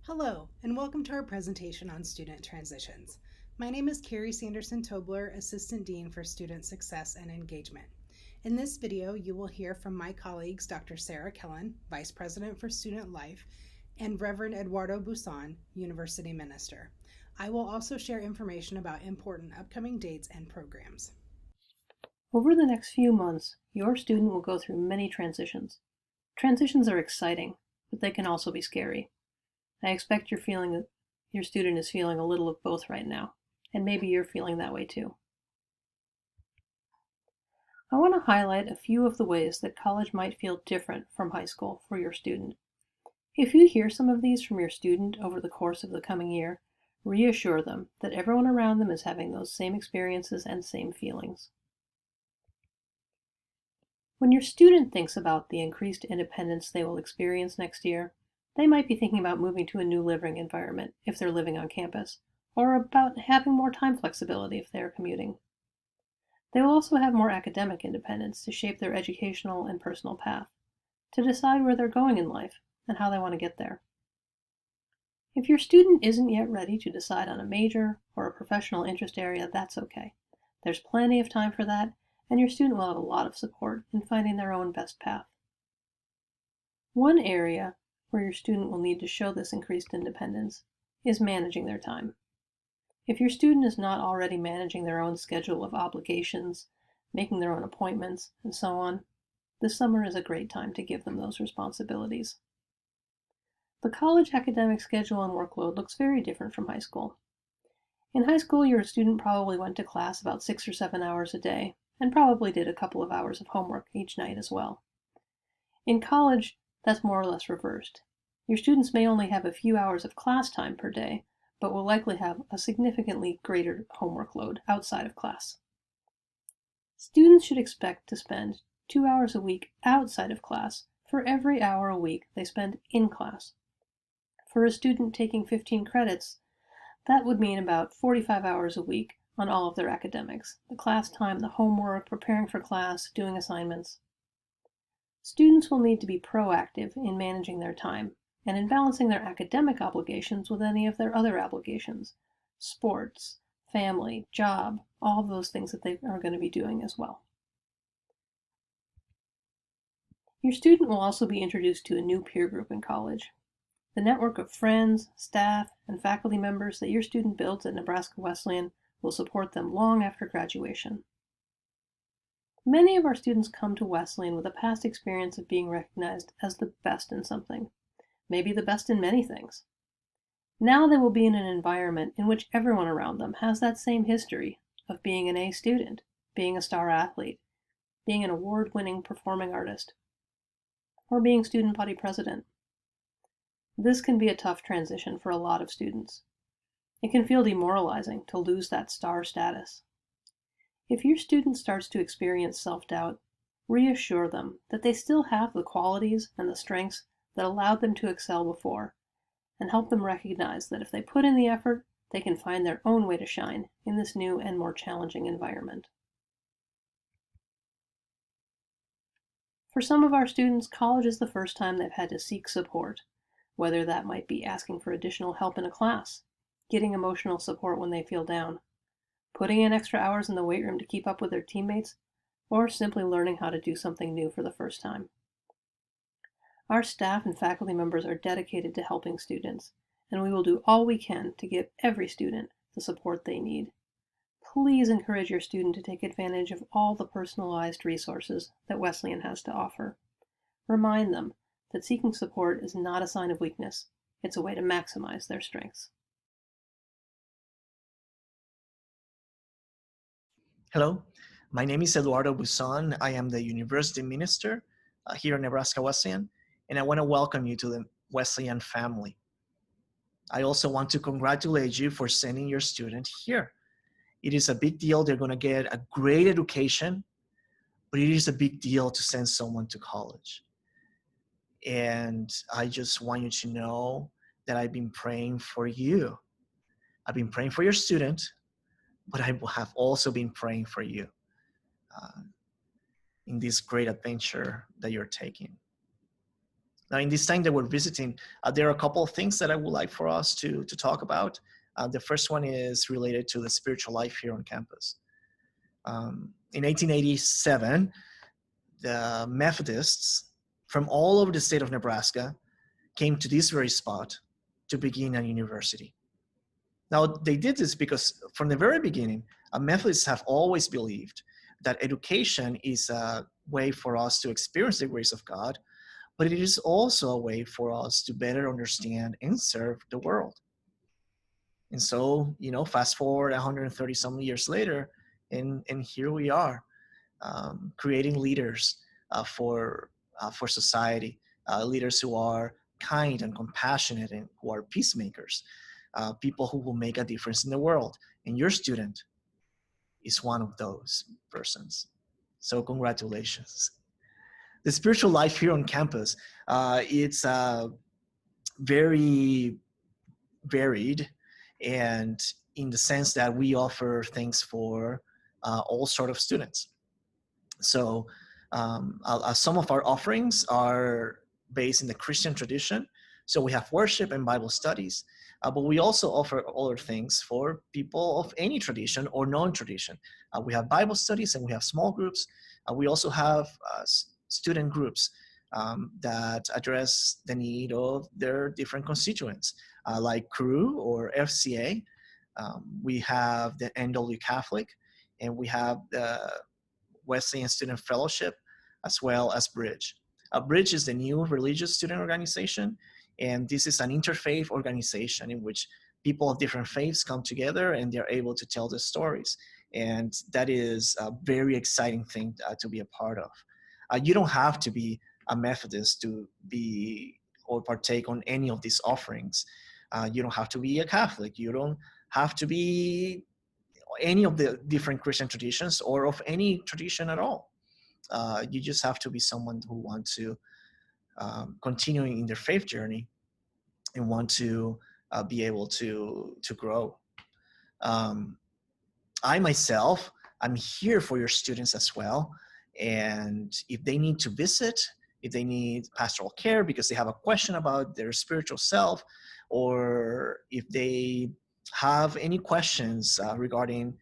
Hello, and welcome to our presentation on student transitions. My name is Carrie Sanderson-Tobler, Assistant Dean for Student Success and Engagement. In this video, you will hear from my colleagues Dr. Sarah Kellen, Vice President for Student Life, and Reverend Eduardo Busan, University Minister. I will also share information about important upcoming dates and programs. Over the next few months, your student will go through many transitions. Transitions are exciting, but they can also be scary. I expect you're feeling that your student is feeling a little of both right now, and maybe you're feeling that way too. I want to highlight a few of the ways that college might feel different from high school for your student. If you hear some of these from your student over the course of the coming year, reassure them that everyone around them is having those same experiences and same feelings. When your student thinks about the increased independence they will experience next year, they might be thinking about moving to a new living environment if they're living on campus, or about having more time flexibility if they're commuting. They will also have more academic independence to shape their educational and personal path, to decide where they're going in life and how they want to get there. If your student isn't yet ready to decide on a major or a professional interest area, that's okay. There's plenty of time for that, and your student will have a lot of support in finding their own best path. One area where your student will need to show this increased independence is managing their time. If your student is not already managing their own schedule of obligations, making their own appointments, and so on, this summer is a great time to give them those responsibilities. The college academic schedule and workload looks very different from high school. In high school, your student probably went to class about 6 or 7 hours a day, and probably did a couple of hours of homework each night as well. In college, that's more or less reversed. Your students may only have a few hours of class time per day, but will likely have a significantly greater homework load outside of class. Students should expect to spend 2 hours a week outside of class for every hour a week they spend in class. For a student taking 15 credits, that would mean about 45 hours a week on all of their academics, the class time, the homework, preparing for class, doing assignments. Students will need to be proactive in managing their time and in balancing their academic obligations with any of their other obligations, sports, family, job, all of those things that they are going to be doing as well. Your student will also be introduced to a new peer group in college. The network of friends, staff, and faculty members that your student builds at Nebraska Wesleyan will support them long after graduation. Many of our students come to Wesleyan with a past experience of being recognized as the best in something, maybe the best in many things. Now they will be in an environment in which everyone around them has that same history of being an A student, being a star athlete, being an award-winning performing artist, or being student body president. This can be a tough transition for a lot of students. It can feel demoralizing to lose that star status. If your student starts to experience self-doubt, reassure them that they still have the qualities and the strengths that allowed them to excel before, and help them recognize that if they put in the effort, they can find their own way to shine in this new and more challenging environment. For some of our students, college is the first time they've had to seek support, whether that might be asking for additional help in a class, getting emotional support when they feel down, putting in extra hours in the weight room to keep up with their teammates, or simply learning how to do something new for the first time. Our staff and faculty members are dedicated to helping students, and we will do all we can to give every student the support they need. Please encourage your student to take advantage of all the personalized resources that Wesleyan has to offer. Remind them that seeking support is not a sign of weakness. It's a way to maximize their strengths. Hello, my name is Eduardo Busan. I am the University Minister here in Nebraska Wesleyan, and I want to welcome you to the Wesleyan family. I also want to congratulate you for sending your student here. It is a big deal. They're going to get a great education, but it is a big deal to send someone to college. And I just want you to know that I've been praying for you. I've been praying for your student, but I have also been praying for you in this great adventure that you're taking. Now, in this time that we're visiting, there are a couple of things that I would like for us to talk about. The first one is related to the spiritual life here on campus. In 1887, the Methodists from all over the state of Nebraska came to this very spot to begin a university. Now, they did this because from the very beginning, Methodists have always believed that education is a way for us to experience the grace of God, but it is also a way for us to better understand and serve the world. And so, fast forward 130 some years later, and here we are, creating leaders for society, leaders who are kind and compassionate and who are peacemakers, people who will make a difference in the world. And your student is one of those persons. So congratulations. The spiritual life here on campus, it's very varied, and in the sense that we offer things for all sort of students. So some of our offerings are based in the Christian tradition. So we have worship and Bible studies, but we also offer other things for people of any tradition or non-tradition. We have Bible studies and we have small groups. We also have student groups that address the need of their different constituents, like Crew or FCA. We have the NW Catholic, and we have the Wesleyan Student Fellowship, as well as Bridge. Bridge is the new religious student organization, and this is an interfaith organization in which people of different faiths come together and they're able to tell their stories. And that is a very exciting thing to be a part of. You don't have to be a Methodist to be or partake on any of these offerings. You don't have to be a Catholic. You don't have to be any of the different Christian traditions or of any tradition at all. You just have to be someone who wants to continue in their faith journey and want to be able to grow. I myself, I'm here for your students as well. And if they need to visit, if they need pastoral care because they have a question about their spiritual self, or if they have any questions regarding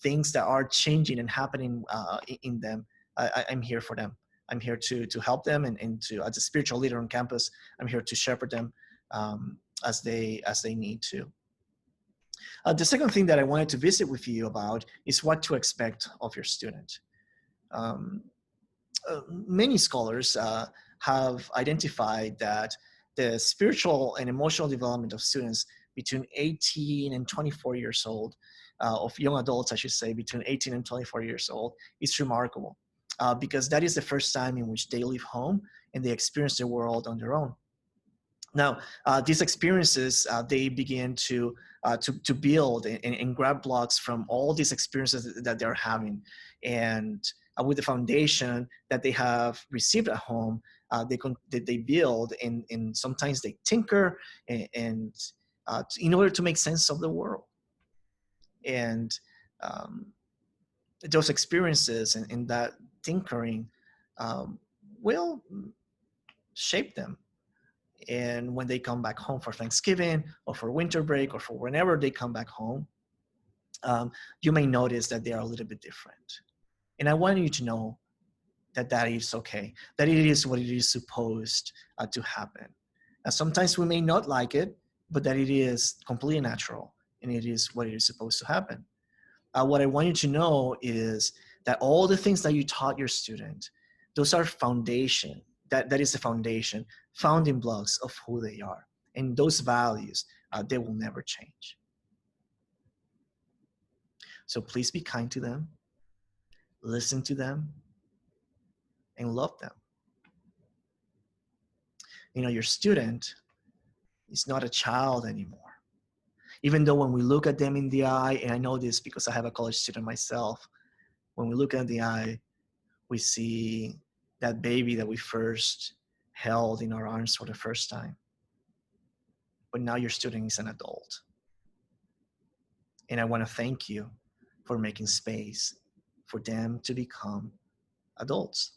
things that are changing and happening in them, I'm here for them. I'm here to help them, and to, as a spiritual leader on campus, I'm here to shepherd them as they need to. The second thing that I wanted to visit with you about is what to expect of your student. Many scholars have identified that the spiritual and emotional development of students between 18 and 24 years old, of young adults, I should say, between 18 and 24 years old, is remarkable because that is the first time in which they leave home and they experience the world on their own. Now, these experiences, they begin to build and grab blocks from all these experiences that they're having. And with the foundation that they have received at home, they build and sometimes they tinker and in order to make sense of the world. And those experiences and that tinkering will shape them. And when they come back home for Thanksgiving or for winter break or for whenever they come back home, you may notice that they are a little bit different. And I want you to know that that is okay, that it is what it is supposed to happen. Sometimes we may not like it, but that it is completely natural and it is what it is supposed to happen. What I want you to know is that all the things that you taught your student, those are foundation. That is the foundation, founding blocks of who they are. And those values, they will never change. So please be kind to them, listen to them, and love them. You know, your student is not a child anymore. Even though when we look at them in the eye, and I know this because I have a college student myself, when we look at the eye, we see that baby that we first held in our arms for the first time. But now your student is an adult. And I want to thank you for making space for them to become adults.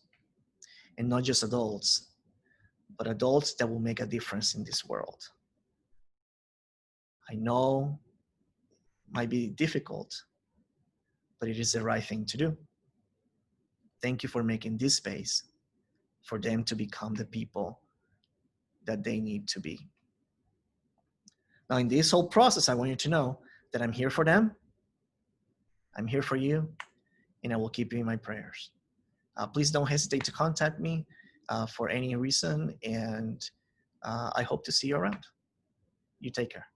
And not just adults, but adults that will make a difference in this world. I know it might be difficult, but it is the right thing to do. Thank you for making this space for them to become the people that they need to be. Now, in this whole process, I want you to know that I'm here for them, I'm here for you, and I will keep you in my prayers. Please don't hesitate to contact me for any reason, and I hope to see you around. You take care.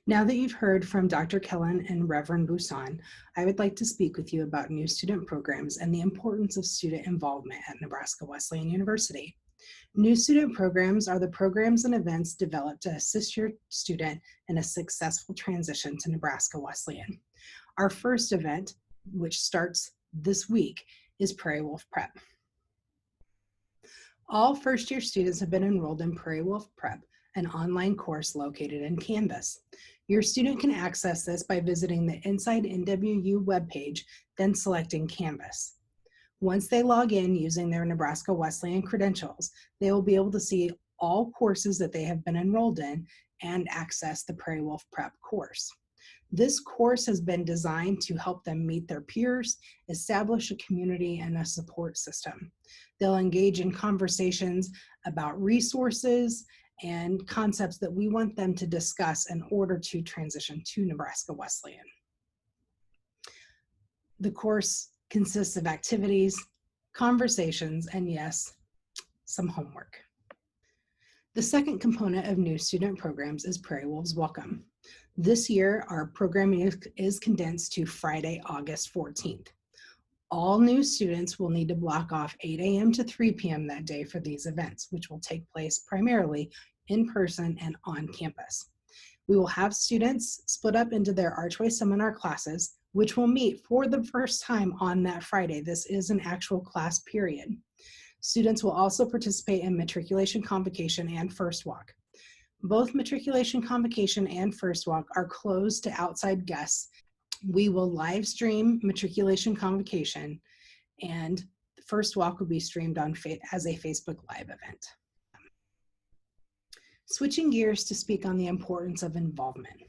Now that you've heard from Dr. Kellen and Reverend Busan, I would like to speak with you about new student programs and the importance of student involvement at Nebraska Wesleyan University. New student programs are the programs and events developed to assist your student in a successful transition to Nebraska Wesleyan. Our first event, which starts this week, is Prairie Wolf Prep. All first-year students have been enrolled in Prairie Wolf Prep, an online course located in Canvas. Your student can access this by visiting the Inside NWU webpage, then selecting Canvas. Once they log in using their Nebraska Wesleyan credentials, they will be able to see all courses that they have been enrolled in and access the Prairie Wolf Prep course. This course has been designed to help them meet their peers, establish a community and a support system. They'll engage in conversations about resources and concepts that we want them to discuss in order to transition to Nebraska Wesleyan. The course consists of activities, conversations, and yes, some homework. The second component of new student programs is Prairie Wolves Welcome. This year, our programming is condensed to Friday, August 14th. All new students will need to block off 8 a.m. to 3 p.m. that day for these events, which will take place primarily in person and on campus. We will have students split up into their Archway Seminar classes, which will meet for the first time on that Friday. This is an actual class period. Students will also participate in Matriculation Convocation and First Walk. Both Matriculation Convocation and First Walk are closed to outside guests. We will live stream Matriculation Convocation, and the First Walk will be streamed on as a Facebook Live event. Switching gears to speak on the importance of involvement.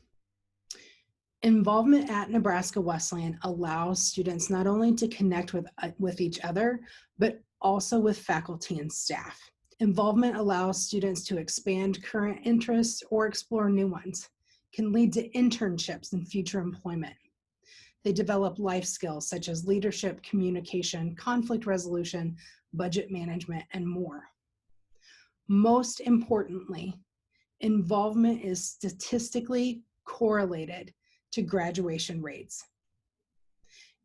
Involvement at Nebraska Wesleyan allows students not only to connect with each other, but also with faculty and staff. Involvement allows students to expand current interests or explore new ones, can lead to internships and future employment. They develop life skills such as leadership, communication, conflict resolution, budget management, and more. Most importantly, involvement is statistically correlated to graduation rates.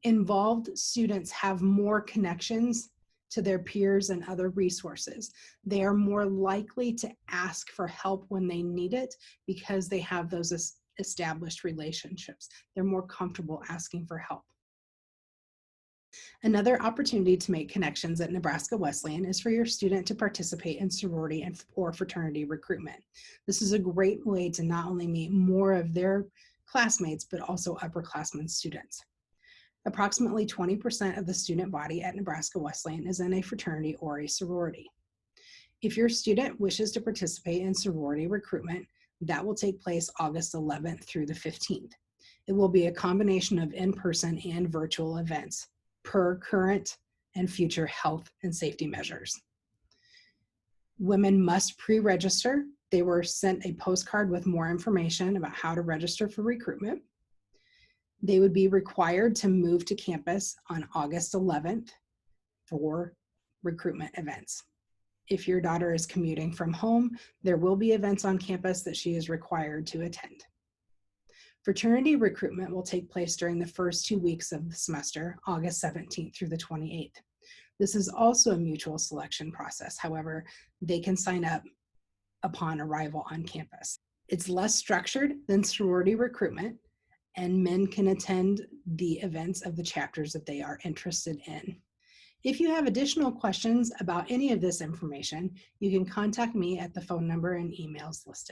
Involved students have more connections to their peers and other resources. They are more likely to ask for help when they need it because they have those established relationships. They're more comfortable asking for help. Another opportunity to make connections at Nebraska Wesleyan is for your student to participate in sorority or fraternity recruitment. This is a great way to not only meet more of their classmates, but also upperclassmen students. Approximately 20% of the student body at Nebraska Wesleyan is in a fraternity or a sorority. If your student wishes to participate in sorority recruitment, that will take place August 11th through the 15th. It will be a combination of in-person and virtual events per current and future health and safety measures. Women must pre-register. They were sent a postcard with more information about how to register for recruitment. They would be required to move to campus on August 11th for recruitment events. If your daughter is commuting from home, there will be events on campus that she is required to attend. Fraternity recruitment will take place during the first 2 weeks of the semester, August 17th through the 28th. This is also a mutual selection process. However, they can sign up upon arrival on campus. It's less structured than sorority recruitment, and men can attend the events of the chapters that they are interested in. If you have additional questions about any of this information, you can contact me at the phone number and emails listed.